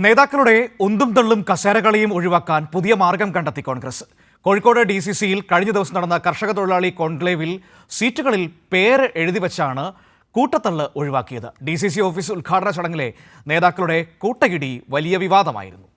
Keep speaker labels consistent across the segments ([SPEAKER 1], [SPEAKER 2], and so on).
[SPEAKER 1] നേതാക്കളുടെ ഉന്തും തള്ളും കസേരകളെയും ഒഴിവാക്കാൻ പുതിയ മാർഗം കണ്ടെത്തി കോൺഗ്രസ്. കോഴിക്കോട് DCCയിൽ കഴിഞ്ഞ ദിവസം നടന്ന കർഷക തൊഴിലാളി കോൺക്ലേവിൽ സീറ്റുകളിൽ പേര് എഴുതിവെച്ചാണ് കൂട്ടത്തള്ള് ഒഴിവാക്കിയത്. DCC ഓഫീസ് ഉദ്ഘാടന ചടങ്ങിലെ നേതാക്കളുടെ കൂട്ടയിടി വലിയ വിവാദമായിരുന്നു.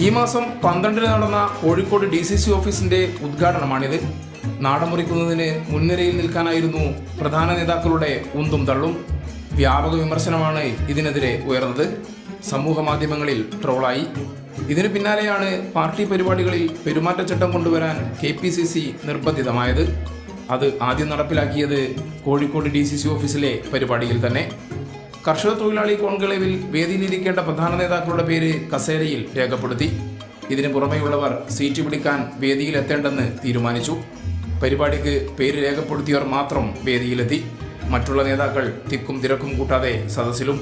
[SPEAKER 2] ഈ മാസം 12-ന് നടന്ന കോഴിക്കോട് DCC ഓഫീസിന്റെ ഉദ്ഘാടനമാണിത്. നാടമുറിക്കുന്നതിന് മുൻനിരയിൽ നിൽക്കാനായിരുന്നു പ്രധാന നേതാക്കളുടെ ഉന്തും തള്ളും. വ്യാപക വിമർശനമാണ് ഇതിനെതിരെ ഉയർന്നത്. സമൂഹ മാധ്യമങ്ങളിൽ ട്രോളായി. ഇതിനു പിന്നാലെയാണ് പാർട്ടി പരിപാടികളിൽ പെരുമാറ്റച്ചട്ടം കൊണ്ടുവരാൻ KPCC നിർബന്ധിതമായത്. അത് ആദ്യം നടപ്പിലാക്കിയത് കോഴിക്കോട് DCC ഓഫീസിലെ പരിപാടിയിൽ തന്നെ. കർഷക തൊഴിലാളി കോൺക്ലേവിൽ വേദിയിലിരിക്കേണ്ട പ്രധാന നേതാക്കളുടെ പേര് കസേരയിൽ രേഖപ്പെടുത്തി. ഇതിനു പുറമെയുള്ളവർ സീറ്റ് പിടിക്കാൻ വേദിയിലെത്തേണ്ടെന്ന് തീരുമാനിച്ചു. പരിപാടിക്ക് പേര് രേഖപ്പെടുത്തിയവർ മാത്രം വേദിയിലെത്തി. മറ്റുള്ള നേതാക്കൾ തിക്കും തിരക്കും കൂട്ടാതെ സദസ്സിലും.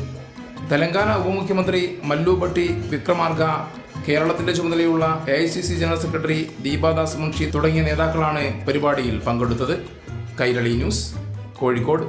[SPEAKER 2] തെലങ്കാന ഉപമുഖ്യമന്ത്രി മല്ലു ഭട്ടി വിക്രമാർഗ, കേരളത്തിന്റെ ചുമതലയുള്ള AICC general secretary Deepa Das Munshi തുടങ്ങിയ നേതാക്കളാണ് പരിപാടിയിൽ പങ്കെടുത്തത്. കൈരളി ന്യൂസ്, കോഴിക്കോട്.